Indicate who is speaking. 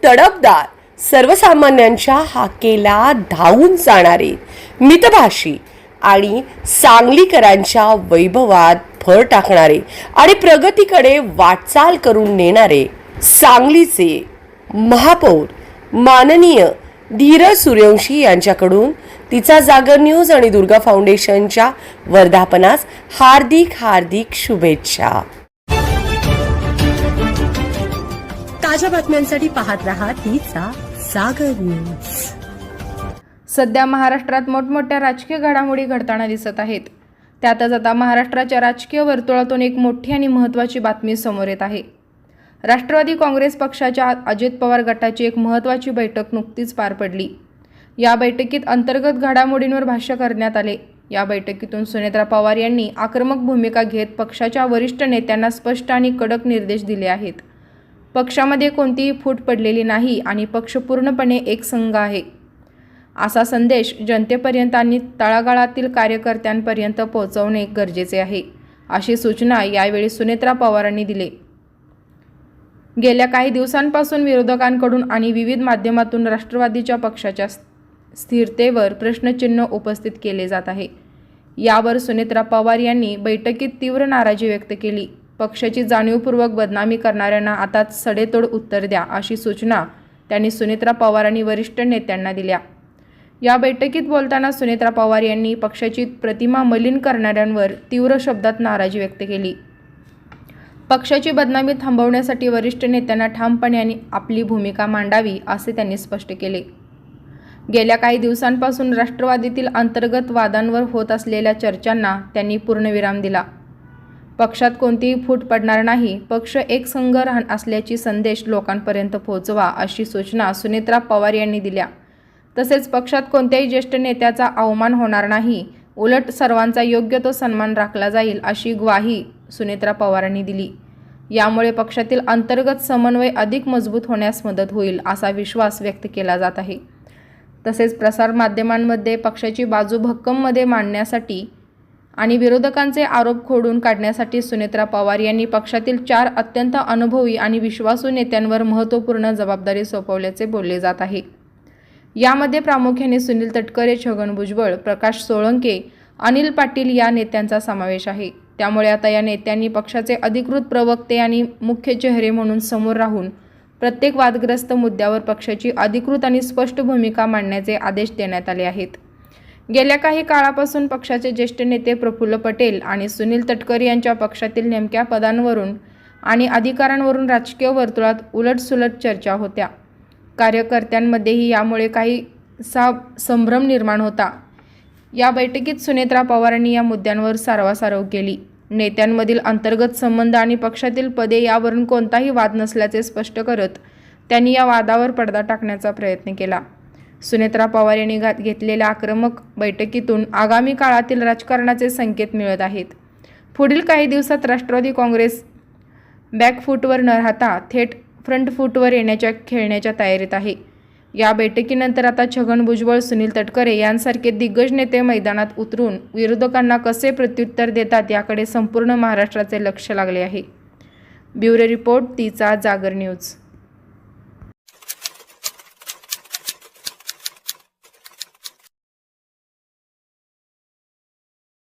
Speaker 1: तडफदार, सर्वसामान्यांच्या हाकेला धावून जाणारे, मितभाषी आणि सांगलीकरांच्या वैभवात भर टाकणारे आणि प्रगतीकडे वाटचाल करून नेणारे सांगलीचे महापौर माननीय धीरज सूर्यवंशी यांच्याकडून तिचा जागर न्यूज आणि दुर्गा फाउंडेशनच्या वर्धापनास हार्दिक हार्दिक शुभेच्छा. ताज्या बातम्यांसाठी पाहत रहा तिचा जागर न्यूज.
Speaker 2: सध्या महाराष्ट्रात मोठमोठ्या राजकीय घडामोडी घडताना दिसत आहेत. त्यातच आता महाराष्ट्राच्या राजकीय वर्तुळातून एक मोठी आणि महत्त्वाची बातमी समोर येत आहे. राष्ट्रवादी काँग्रेस पक्षाच्या अजित पवार गटाची एक महत्त्वाची बैठक नुकतीच पार पडली. या बैठकीत अंतर्गत घडामोडींवर भाष्य करण्यात आले. या बैठकीतून सुनेत्रा पवार यांनी आक्रमक भूमिका घेत पक्षाच्या वरिष्ठ नेत्यांना स्पष्ट आणि कडक निर्देश दिले आहेत. पक्षामध्ये कोणतीही फूट पडलेली नाही आणि पक्ष पूर्णपणे एकसंघ आहे, असा संदेश जनतेपर्यंत आणि तळागाळातील कार्यकर्त्यांपर्यंत पोहोचवणे गरजेचे आहे, अशी सूचना यावेळी सुनेत्रा पवारांनी दिली. गेल्या काही दिवसांपासून विरोधकांकडून आणि विविध माध्यमातून राष्ट्रवादीच्या पक्षाच्या स्थिरतेवर प्रश्नचिन्ह उपस्थित केले जात आहे. यावर सुनेत्रा पवार यांनी बैठकीत तीव्र नाराजी व्यक्त केली. पक्षाची जाणीवपूर्वक बदनामी करणाऱ्यांना आताच सडेतोड उत्तर द्या, अशी सूचना त्यांनी सुनेत्रा पवार आणि वरिष्ठ नेत्यांना दिल्या. या बैठकीत बोलताना सुनेत्रा पवार यांनी पक्षाची प्रतिमा मलिन करणाऱ्यांवर तीव्र शब्दात नाराजी व्यक्त केली. पक्षाची बदनामी थांबवण्यासाठी वरिष्ठ नेत्यांना ठामपणे आणि आपली भूमिका मांडावी, असे त्यांनी स्पष्ट केले. गेल्या काही दिवसांपासून राष्ट्रवादीतील अंतर्गत वादांवर होत असलेल्या चर्चांना त्यांनी पूर्णविराम दिला. पक्षात कोणतीही फूट पडणार नाही, पक्ष एकसंघ असल्याची संदेश लोकांपर्यंत पोहोचवा, अशी सूचना सुनेत्रा पवार यांनी दिल्या. तसेच पक्षात कोणत्याही ज्येष्ठ नेत्याचा अवमान होणार नाही, उलट सर्वांचा योग्य तो सन्मान राखला जाईल, अशी ग्वाही सुनेत्रा पवारांनी दिली. यामुळे पक्षातील अंतर्गत समन्वय अधिक मजबूत होण्यास मदत होईल, असा विश्वास व्यक्त केला जात आहे. तसेच प्रसारमाध्यमांमध्ये पक्षाची बाजू भक्कममध्ये मांडण्यासाठी आणि विरोधकांचे आरोप खोडून काढण्यासाठी सुनेत्रा पवार यांनी पक्षातील 4 अत्यंत अनुभवी आणि विश्वासू नेत्यांवर महत्त्वपूर्ण जबाबदारी सोपवल्याचे बोलले जात आहे. यामध्ये प्रामुख्याने सुनील तटकरे, छगन भुजबळ, प्रकाश सोळंके, अनिल पाटील या नेत्यांचा समावेश आहे. त्यामुळे आता या नेत्यांनी पक्षाचे अधिकृत प्रवक्ते आणि मुख्य चेहरे म्हणून समोर राहून प्रत्येक वादग्रस्त मुद्द्यावर पक्षाची अधिकृत आणि स्पष्ट भूमिका मांडण्याचे आदेश देण्यात आले आहेत. गेल्या काही काळापासून पक्षाचे ज्येष्ठ नेते प्रफुल्ल पटेल आणि सुनील तटकरे यांच्या पक्षातील नेमक्या पदांवरून आणि अधिकारांवरून राजकीय वर्तुळात उलटसुलट चर्चा होत्या. कार्यकर्त्यांमध्येही यामुळे काही संभ्रम निर्माण होता. या बैठकीत सुनेत्रा पवारांनी या मुद्द्यांवर सारवासारव केली. नेत्यांमधील अंतर्गत संबंध आणि पक्षातील पदे यावरून कोणताही वाद नसल्याचे स्पष्ट करत त्यांनी या वादावर पडदा टाकण्याचा प्रयत्न केला. सुनेत्रा पवार यांनी घेतलेल्या आक्रमक बैठकीतून आगामी काळातील राजकारणाचे संकेत मिळत आहेत. पुढील काही दिवसात राष्ट्रवादी काँग्रेस बॅकफूटवर न राहता थेट फ्रंट फूटवर खेळण्याच्या तयारीत आहे. या बैठकीनंतर आता छगन भुजबळ, सुनील तटकरे यांसारखे दिग्गज नेते मैदानात उतरून विरोधकांना कसे प्रत्युत्तर देतात याकडे संपूर्ण महाराष्ट्राचे लक्ष लागले आहे. ब्युरो रिपोर्ट, तिचा जागर न्यूज.